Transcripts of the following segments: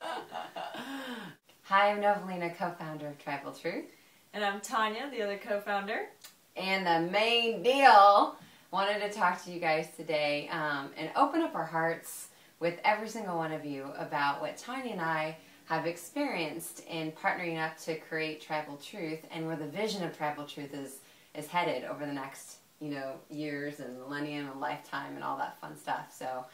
Hi, I'm Novalena, co-founder of Tribal Truth. And I'm Tanya, the other co-founder. And the main deal, wanted to talk to you guys today and open up our hearts with every single one of you about what Tanya and I have experienced in partnering up to create Tribal Truth and where the vision of Tribal Truth is headed over the next, years and millennium and lifetime and all that fun stuff. So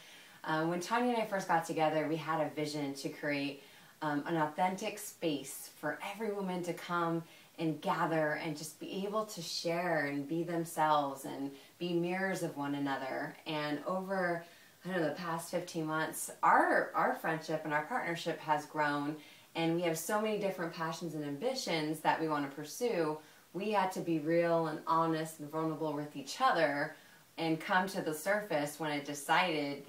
when Tanya and I first got together, we had a vision to create an authentic space for every woman to come and gather and just be able to share and be themselves and be mirrors of one another. And over the past 15 months, our friendship and our partnership has grown, and we have so many different passions and ambitions that we want to pursue. We had to be real and honest and vulnerable with each other and come to the surface when it decided,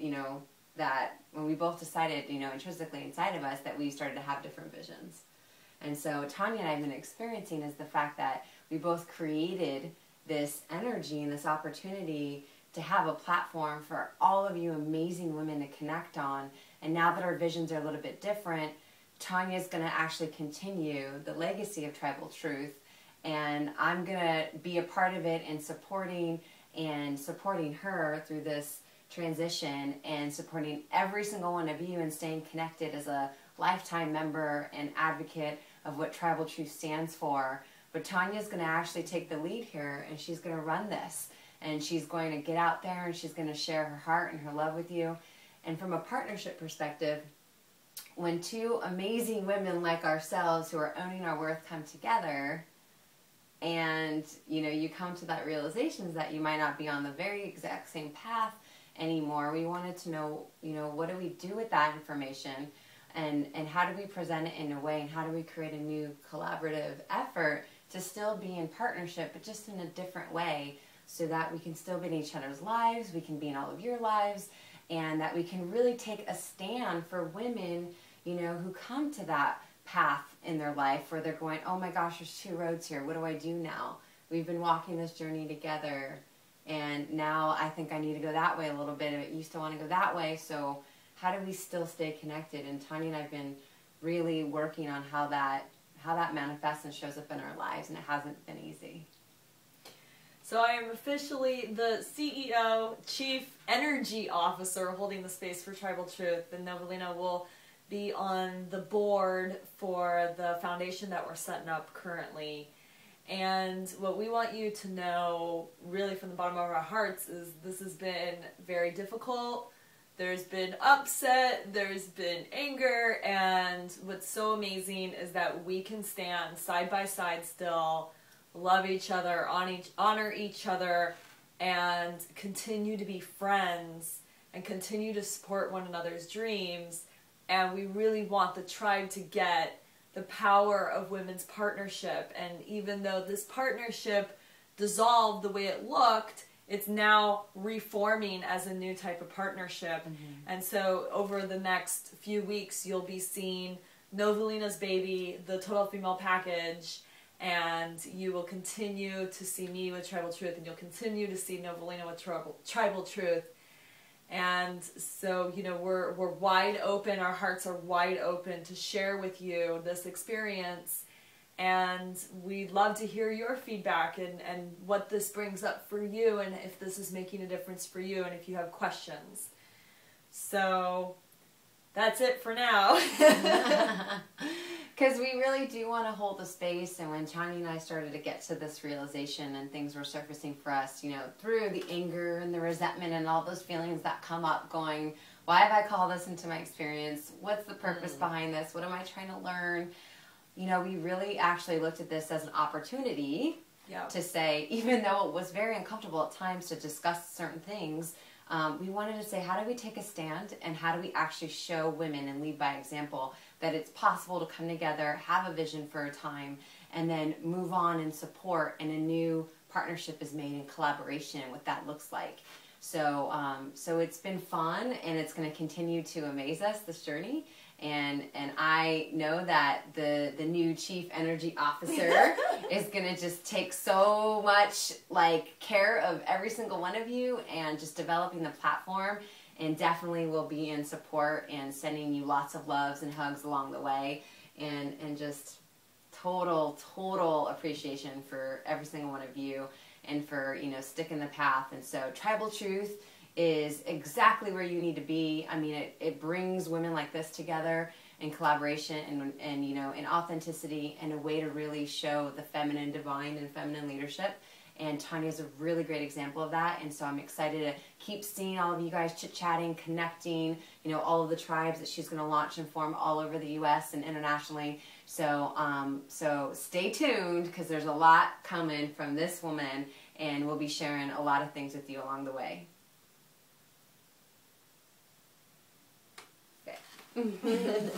that when we both decided, intrinsically inside of us that we started to have different visions. And so Tanya and I have been experiencing is the fact that we both created this energy and this opportunity to have a platform for all of you amazing women to connect on. And now that our visions are a little bit different, Tanya's going to actually continue the legacy of Tribal Truth. And I'm going to be a part of it and supporting her through this transition and supporting every single one of you and staying connected as a lifetime member and advocate of what Tribal Truth stands for. But Tanya's going to actually take the lead here, and she's going to run this. And she's going to get out there and she's going to share her heart and her love with you. And from a partnership perspective, when two amazing women like ourselves who are owning our worth come together, and you come to that realization that you might not be on the very exact same path anymore, we wanted to know, what do we do with that information, and how do we present it in a way, and how do we create a new collaborative effort to still be in partnership, but just in a different way, so that we can still be in each other's lives, we can be in all of your lives, and that we can really take a stand for women, who come to that path in their life where they're going, oh my gosh, there's two roads here. What do I do now? We've been walking this journey together, and now I think I need to go that way a little bit. I used to want to go that way, so how do we still stay connected? And Tanya and I have been really working on how that manifests and shows up in our lives, and it hasn't been easy. So I am officially the CEO, Chief Energy Officer, holding the space for Tribal Truth, and Novalena will be on the board for the foundation that we're setting up currently. And what we want you to know, really from the bottom of our hearts, is this has been very difficult. There's been upset, there's been anger, and what's so amazing is that we can stand side by side still, love each other, honor each other, and continue to be friends and continue to support one another's dreams. And we really want the tribe to get the power of women's partnership. And even though this partnership dissolved the way it looked, it's now reforming as a new type of partnership. Mm-hmm. And so over the next few weeks, you'll be seeing Novalena's baby, the Total Female Package, and you will continue to see me with Tribal Truth, and you'll continue to see Novalena with Tribal Truth. And so, we're wide open, our hearts are wide open to share with you this experience. And we'd love to hear your feedback and what this brings up for you, and if this is making a difference for you, and if you have questions. So that's it for now. Because we really do want to hold the space, and when Tanya and I started to get to this realization and things were surfacing for us, through the anger and the resentment and all those feelings that come up going, why have I called this into my experience? What's the purpose behind this? What am I trying to learn? We really actually looked at this as an opportunity to say, even though it was very uncomfortable at times to discuss certain things, we wanted to say, how do we take a stand, and how do we actually show women and lead by example that it's possible to come together, have a vision for a time, and then move on and support, and a new partnership is made in collaboration, what that looks like. So so it's been fun, and it's going to continue to amaze us, this journey. And I know that the new Chief Energy Officer is going to just take so much care of every single one of you, and just developing the platform and definitely will be in support and sending you lots of loves and hugs along the way, and just total appreciation for every single one of you, and for, you know, sticking the path. And so Tribal Truth is exactly where you need to be. I mean, it brings women like this together in collaboration and you know, in authenticity, and a way to really show the feminine divine and feminine leadership. And Tanya is a really great example of that. And so I'm excited to keep seeing all of you guys chit-chatting, connecting, you know, all of the tribes that she's going to launch and form all over the U.S. and internationally. So, so stay tuned, because there's a lot coming from this woman, and we'll be sharing a lot of things with you along the way. Okay.